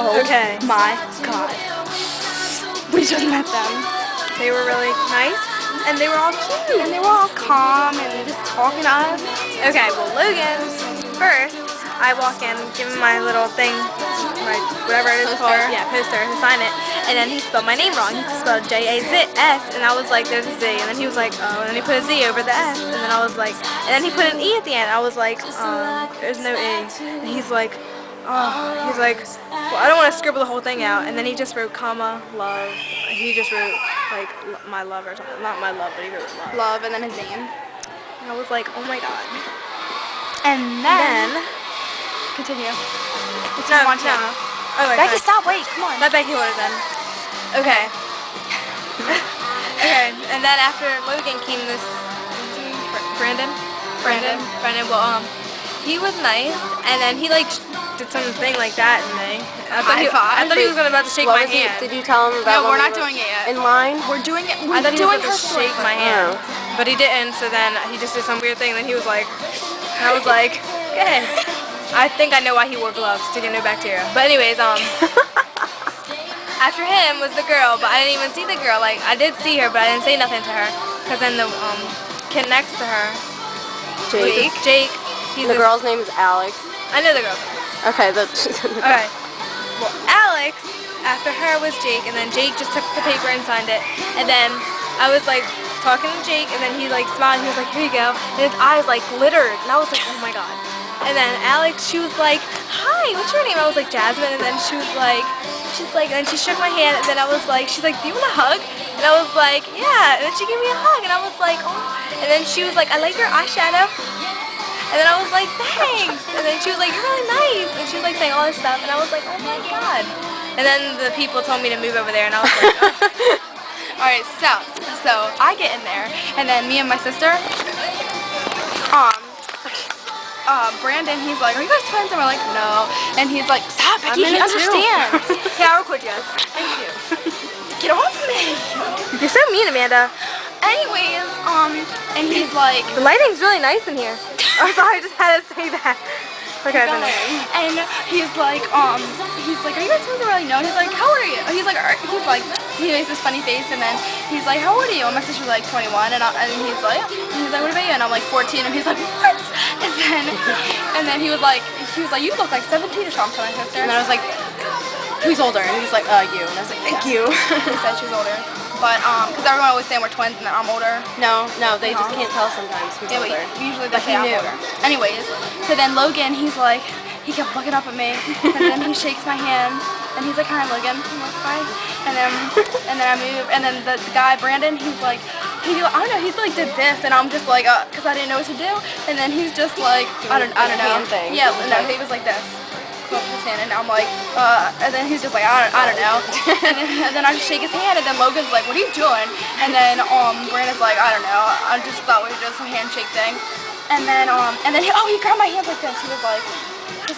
Oh okay. my god. We just met them. They were really nice, and they were all cute. And they were all calm and just talking to us. Okay, well, Logan, first, I walk in, give him my little thing, my whatever it is called, yeah, poster, to sign it, and then he spelled my name wrong. He spelled J-A-Z-S, and I was like, there's a Z, and then he was like, oh, and then he put a Z over the S, and then I was like, and then he put an E at the end. I was like, there's no E, and he's like, well, I don't want to scribble the whole thing out, and then he just wrote comma, love, he just wrote, like, my love or something, not my love, but he wrote love. Love, and then his name. And I was like, oh my god. And then continue. No. Oh, wait, Becky, stop, wait, come on. Let Becky hold it then. Okay. Okay, and then after Logan came this Brandon, well, he was nice, and then he like did something like that in me. I thought he was about to shake my hand. Did you tell him about? No, we're not doing it yet. In line? We're doing it. I thought he was about to story shake my hand, but he didn't. So then he just did some weird thing. Then he was like, and I was like, okay. I think I know why he wore gloves, to get no bacteria. But anyways, after him was the girl, but I didn't even see the girl. Like, I did see her, but I didn't say nothing to her. Because then the kid next to her, Jake, the girl's name is Alex. I know the girl. Okay, Okay. Well, Alex, after her was Jake, and then Jake just took the paper and signed it. And then I was like talking to Jake, and then he like smiled, and he was like, here you go. And his eyes like glittered, and I was like, oh my god. And then Alex, she was like, hi, what's your name? I was like, Jasmine, and then she's like, and then she shook my hand, and then I was like, she's like, do you want a hug? And I was like, yeah, and then she gave me a hug, and I was like, oh, and then she was like, I like your eyeshadow, and then I was like, thanks, and then she was like, you're really nice, and she was like saying all this stuff, and I was like, oh my god, and then the people told me to move over there, and I was like, oh. Alright, so I get in there, and then me and my sister, Brandon, he's like, are you guys twins? And we're like, no. And he's like, stop, Becky, he understands. Yeah, I'll record you guys. Thank you. Get off me. You're so mean, Amanda. Anyways, and he's like, the lighting's really nice in here. I'm sorry, I just had to say that. Okay, and he's like, are you guys twins? We're like, no. He's like, how old are you? He's like, he makes this funny face, and then he's like, how old are you? And my sister's like 21, and he's like, what about you? And I'm like 14, and he's like, what? And then he was like, you look like 17 or something to my sister. And then I was like, who's older? And he's like, you. And I was like, thank you. He said she was older. But, because everyone always saying we're twins and that I'm older. No, they just can't tell sometimes who's older. But usually they say I'm older. Anyways, so then Logan, he's like, he kept looking up at me, and then he shakes my hand, and he's like, hi, Logan. I'm like, hi. And then I move, and then the guy, Brandon, he's like, I don't know, he like did this, and I'm just like, because I didn't know what to do, and then he's just like, I don't know. Thing. Yeah, no, he was like this. And I'm like, and then he's just like, I don't know. and then I just shake his hand, and then Logan's like, what are you doing? And then Brandon's like, I don't know. I just thought we were doing some handshake thing. And then he grabbed my hands like this. He was like,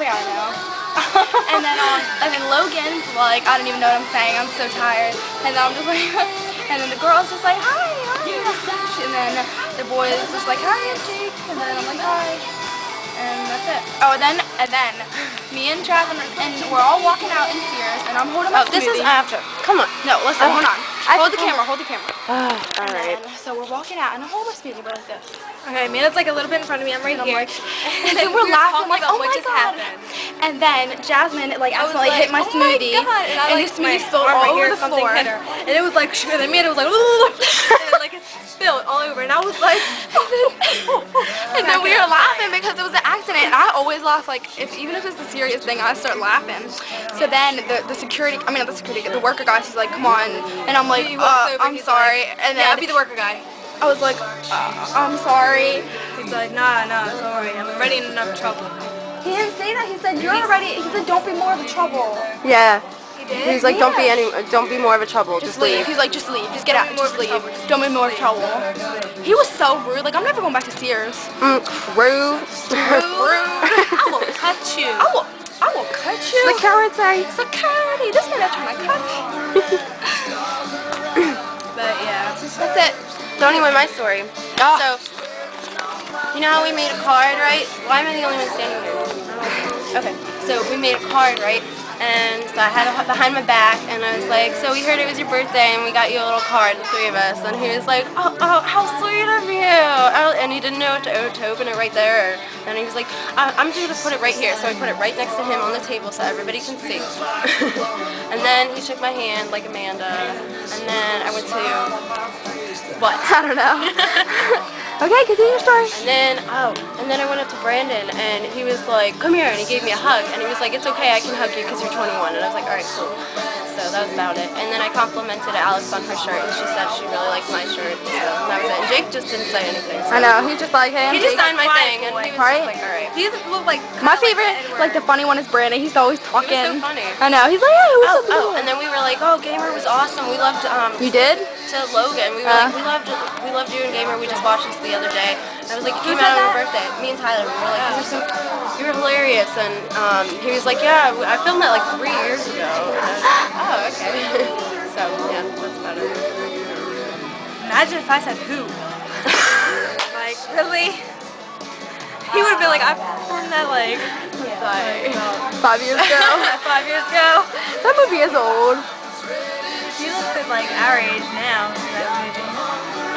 I don't know. and then Logan's like, I don't even know what I'm saying. I'm so tired. And then I'm just like, and then the girl's just like, hi. And then the boy is just like, hi, Jake. And then I'm like, hi. And that's it. Oh, and then me and Jasmine, and we're all walking out in Sears, and I'm holding my smoothie. This is after. Come on. No, listen, hold on. Hold the camera. All right. So we're walking out, and I'm holding my smoothie like this. Okay, Amanda's like a little bit in front of me. I'm right here. And then we're laughing like, oh my god. And then Jasmine like accidentally hit my smoothie, and the smoothie spilled all over the floor. And it was like, and Amanda was like, and then like it spilled all over, and I was like, and then we were laughing because it was an accident. And I always laugh, like even if it's a serious thing, I start laughing. So then the worker guy, he's like, come on, and I'm like, I'm sorry. And then yeah, I'll be the worker guy. I was like, I'm sorry. He's like, nah, don't worry, I'm already in enough trouble. He didn't say that. He said, he said, don't be more of a trouble. Yeah. He did? He's like, don't be more of a trouble. Just leave. He's like, just leave. Just get out. Just leave. Don't be more of a trouble. He was so rude. Like, I'm never going back to Sears. Rude. I will cut you. I will cut you. Security. This man is trying to cut you. But yeah. That's it. So anyway, my story. So, you know how we made a card, right? Why am I the only one standing here? Okay, so we made a card, right? And so I had it behind my back, and I was like, so we heard it was your birthday, and we got you a little card, the three of us. And he was like, oh, how sweet of you. And he didn't know to open it right there. And he was like, I'm just going to put it right here. So I put it right next to him on the table so everybody can see. And then he shook my hand like Amanda. And then I went to, what? I don't know. Okay, continue your story. And then I went up to Brandon, and he was like, come here, and he gave me a hug, and he was like, it's okay, I can hug you because you're 21, and I was like, alright, cool. So that was about it. And then I complimented Alex on her shirt, and she said she really liked my shirt, so that was it. And Jake just didn't say anything. So. I know, he's just like, hey, I'm He just Jake. signed my thing, and he was Right? just like, alright. He looked like My favorite, like the funny one is Brandon. He's always talking. He was so funny. I know, he's like, hey, what's up? Oh, and then we were like, oh, Gamer was awesome. We loved, You did? to Logan. We were like, we loved you and Gamer. We just watched this the other day. And I was like, it came out on your birthday. Me and Tyler, we were like, you were hilarious. And he was like, yeah, I filmed that like 3 years ago. And I was like, oh, okay. So, yeah, that's about it. Imagine if I said who. Like, really? He would have been like, I performed that like 5 years ago. 5 years ago. That movie is old. He looked at like our age now. That movie.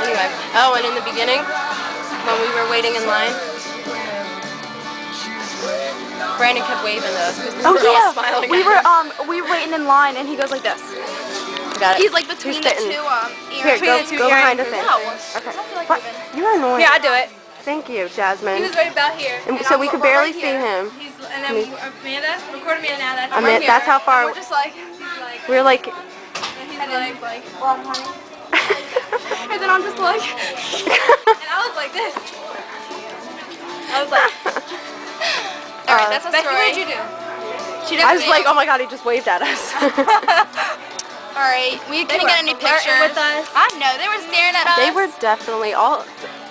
Anyway, oh, and in the beginning, when we were waiting in line, Brandon kept waving to us. Oh We were all yeah, smiling we at were him. we were waiting in line, and he goes like this. Got it. He's like between the sitting? two Here, earrings. go behind the thing. No. Okay. I feel like What? moving. You're annoying. Yeah, I do it. Thank you, He Jasmine. was right about here. And And so I'm- we could we're barely right see here. him. And then Amanda, record Amanda now. That's Amanda, right here. that's how far- And we're just like, he's like, We were like, and then he's like, Well, honey. And then I'm just like, and I was like this. I was like, alright, that's a Becky, story. what did you do? She did I was like, oh my god, he just waved at us. Alright, we couldn't get any flirting pictures. with us. I know, they were staring at us. They were definitely all,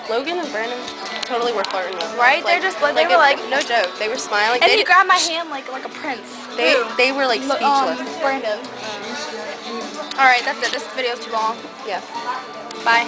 Logan and Brandon totally were flirting with us. Right? They're just like, they were like, no joke, they were smiling. and They he did- grabbed my hand like a prince. They were like speechless. Brandon. Alright, that's it. This video's too long. Yes. Bye.